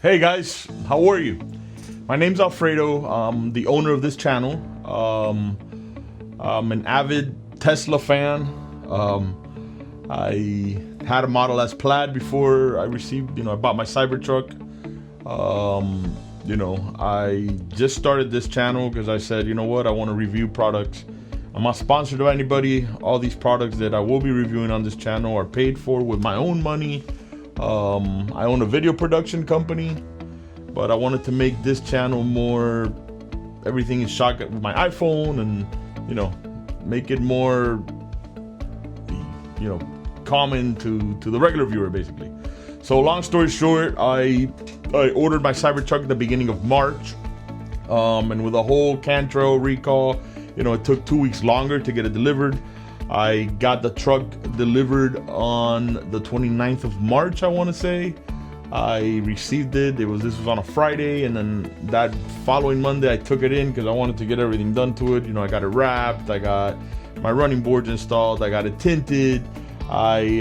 Hey guys, how are you? My name's Alfredo. I'm the owner of this channel. I'm an avid Tesla fan. I had a Model S Plaid before I received, I bought my Cybertruck. I just started this channel because I said, you know what, I want to review products. I'm not sponsored by anybody. All these products that I will be reviewing on this channel are paid for with my own money. I own a video production company, but I wanted to make this channel more, everything is shot with my iPhone and, make it more, common to the regular viewer basically. So long story short, I ordered my Cybertruck at the beginning of March. And with a whole Cantrell recall, it took 2 weeks longer to get it delivered. I got the truck delivered on the 29th of March, I want to say. I received it. This was on a Friday, and then that following Monday I took it in because I wanted to get everything done to it. I got it wrapped, I got my running boards installed, I got it tinted. I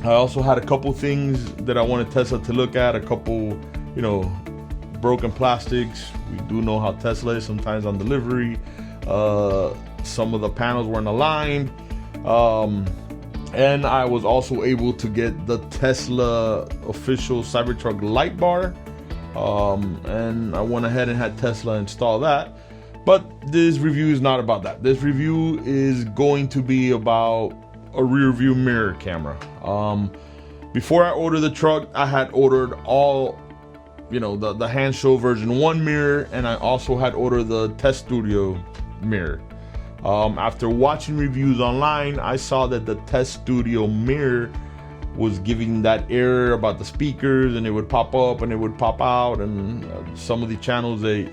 also had a couple things that I wanted Tesla to look at, a couple, broken plastics. We do know how Tesla is sometimes on delivery. Some of the panels weren't aligned. And I was also able to get the Tesla official Cybertruck light bar. And I went ahead and had Tesla install that. But this review is not about that. This review is going to be about a rear view mirror camera. Before I ordered the truck, I had ordered all, the Hansshow version 1 mirror, and I also had ordered the Test Studio mirror. After watching reviews online, I saw that the Test Studio mirror was giving that error about the speakers, and it would pop up and it would pop out. And some of the channels that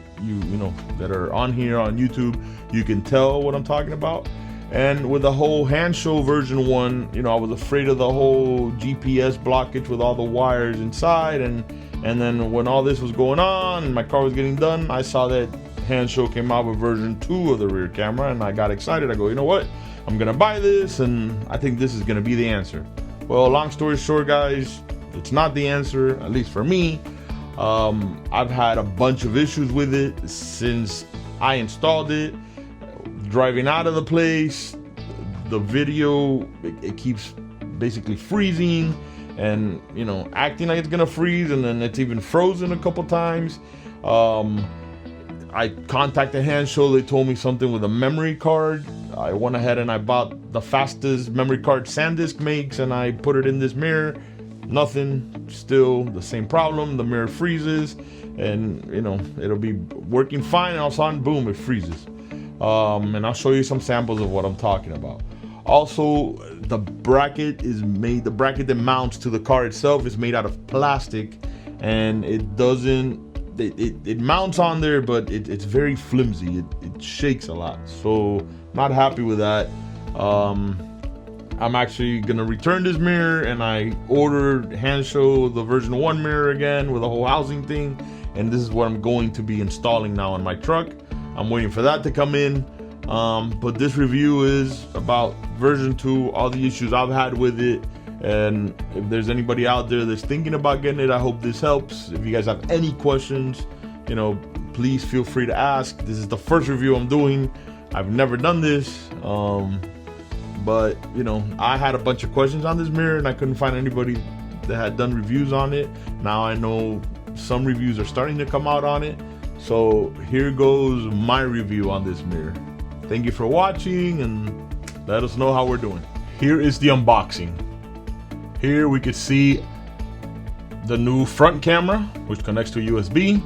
that are on here on YouTube, you can tell what I'm talking about. And with the whole Hansshow version 1, I was afraid of the whole GPS blockage with all the wires inside. And then when all this was going on and my car was getting done, I saw that Hansshow came out with version 2 of the rear camera, and I got excited. I go, you know what? I'm gonna buy this, and I think this is gonna be the answer. Well, long story short, guys, it's not the answer, at least for me. I've had a bunch of issues with it since I installed it. Driving out of the place, the video, it keeps basically freezing and, acting like it's gonna freeze, and then it's even frozen a couple times. I contacted Hansshow. They told me something with a memory card. I went ahead and I bought the fastest memory card SanDisk makes, and I put it in this mirror. Nothing, still the same problem. The mirror freezes, and it'll be working fine, and all of a sudden, boom, it freezes. And I'll show you some samples of what I'm talking about. Also, the bracket that mounts to the car itself is made out of plastic, and it doesn't. It mounts on there, but it's very flimsy. It shakes a lot, so not happy with that. I'm actually gonna return this mirror, and I ordered Hansshow the version 1 mirror again with a whole housing thing, and this is what I'm going to be installing now on my truck. I'm waiting for that to come in, but this review is about version 2, all the issues I've had with it. And if there's anybody out there that's thinking about getting it, I hope this helps. If you guys have any questions, please feel free to ask. This is the first review I'm doing. I've never done this, but I had a bunch of questions on this mirror, and I couldn't find anybody that had done reviews on it. Now I know some reviews are starting to come out on it, so here goes my review on this mirror. Thank you for watching, and let us know how we're doing. Here is the unboxing. Here we could see the new front camera, which connects to USB.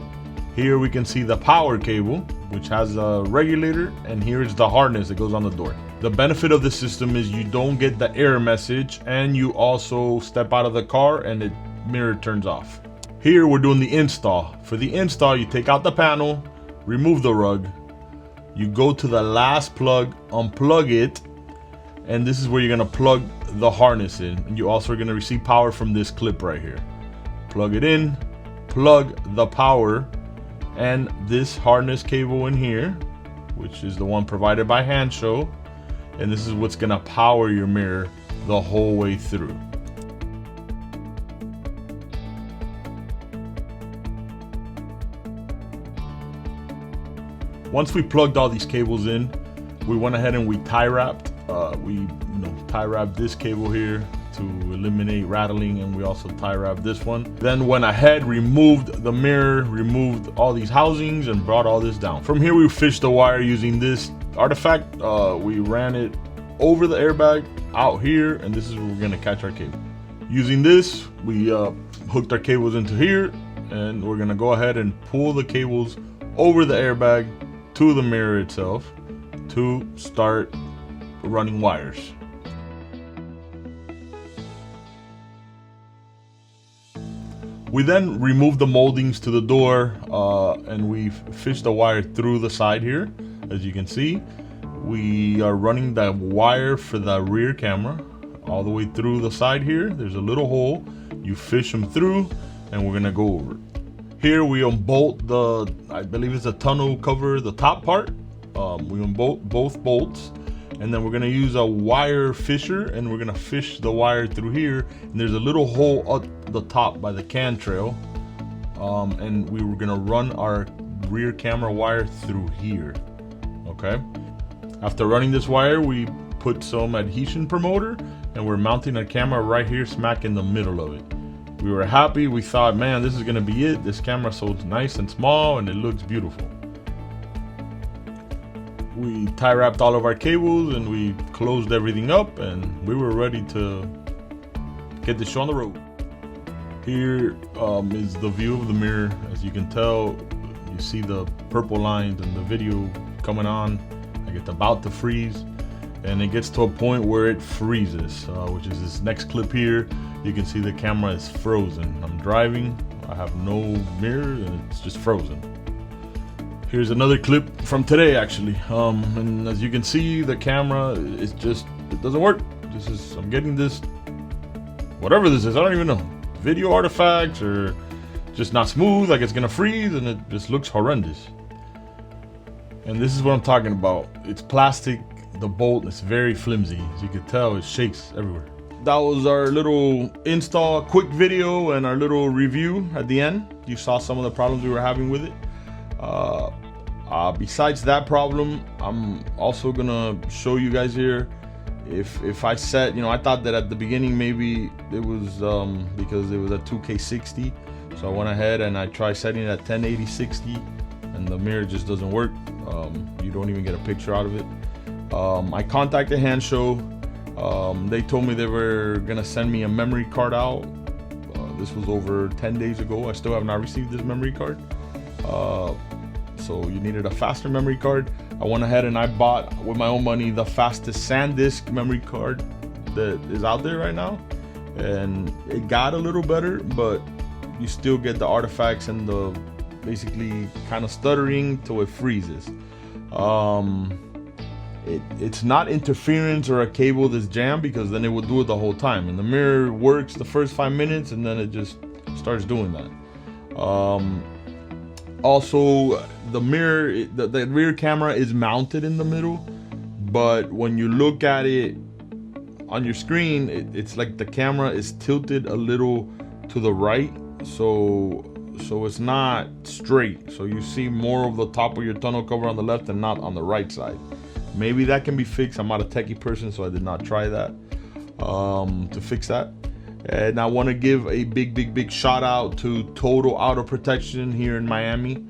Here we can see the power cable, which has a regulator, and here is the harness that goes on the door. The benefit of the system is you don't get the error message, and you also step out of the car and the mirror turns off. Here we're doing the install. For the install, you take out the panel, remove the rug, you go to the last plug, unplug it, and this is where you're gonna plug the harness in. And you also are gonna receive power from this clip right here. Plug it in, plug the power and this harness cable in here, which is the one provided by Hansshow, and this is what's gonna power your mirror the whole way through. Once we plugged all these cables in, we went ahead and we tie wrapped. We tie wrapped this cable here to eliminate rattling, and we also tie wrapped this one. Then went ahead, removed the mirror, removed all these housings, and brought all this down. From here, we fished the wire using this artifact. We ran it over the airbag out here, and this is where we're gonna catch our cable. Using this, we hooked our cables into here, and we're gonna go ahead and pull the cables over the airbag to the mirror itself to start running wires. We then removed the moldings to the door, and we fished the wire through the side here. As you can see, we are running the wire for the rear camera all the way through the side here. There's a little hole. You fish them through, and we're gonna go over it. Here we unbolt the, I believe it's a tonneau cover, the top part. We unbolt both bolts, and then we're gonna use a wire fisher, and we're gonna fish the wire through here. And there's a little hole up the top by the can trail, and we were gonna run our rear camera wire through here. Okay. After running this wire, we put some adhesion promoter, and we're mounting our camera right here, smack in the middle of it. We were happy. We thought, man, this is gonna be it. This camera so nice and small, and it looks beautiful. We tie wrapped all of our cables, and we closed everything up, and we were ready to get the show on the road. Here is the view of the mirror. As you can tell, you see the purple lines in the video coming on, like it's about to freeze, and it gets to a point where it freezes, which is this next clip here. You can see the camera is frozen. I'm driving, I have no mirror, and it's just frozen. Here's another clip from today, actually. And as you can see, the camera is just, it doesn't work. I'm getting this, whatever this is, I don't even know. Video artifacts, or just not smooth, like it's gonna freeze, and it just looks horrendous. And this is what I'm talking about. It's plastic, the bolt is very flimsy. As you can tell, it shakes everywhere. That was our little install quick video and our little review at the end. You saw some of the problems we were having with it. Besides that problem, I'm also gonna show you guys here. If I set, I thought that at the beginning maybe it was because it was at 2K 60, so I went ahead and I tried setting it at 1080 60, and the mirror just doesn't work. You don't even get a picture out of it. I contacted Hansshow. They told me they were gonna send me a memory card out. This was over 10 days ago. I still have not received this memory card. So you needed a faster memory card. I went ahead and I bought with my own money the fastest SanDisk memory card that is out there right now, and it got a little better, but you still get the artifacts and the basically kind of stuttering till it freezes. It's not interference or a cable that's jammed, because then it will do it the whole time, and the mirror works the first 5 minutes and then it just starts doing that. Also, the mirror, the rear camera is mounted in the middle, but when you look at it on your screen, it's like the camera is tilted a little to the right, so it's not straight. So you see more of the top of your tonneau cover on the left and not on the right side. Maybe that can be fixed. I'm not a techie person, so I did not try that to fix that. And I want to give a big shout out to Total Auto Protection here in Miami.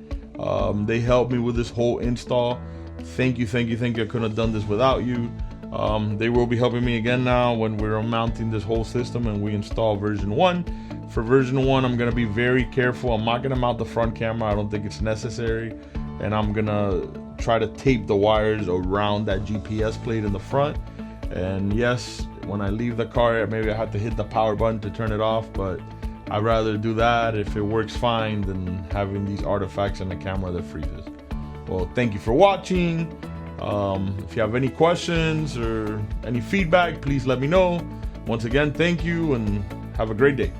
They helped me with this whole install. Thank you. I couldn't have done this without you. They will be helping me again now when we're mounting this whole system and we install version 1. For version 1, I'm going to be very careful. I'm not going to mount the front camera. I don't think it's necessary. And I'm going to try to tape the wires around that GPS plate in the front. And yes, when I leave the car, maybe I have to hit the power button to turn it off, but I'd rather do that if it works fine than having these artifacts in the camera that freezes. Well, thank you for watching. If you have any questions or any feedback, please let me know. Once again, thank you and have a great day.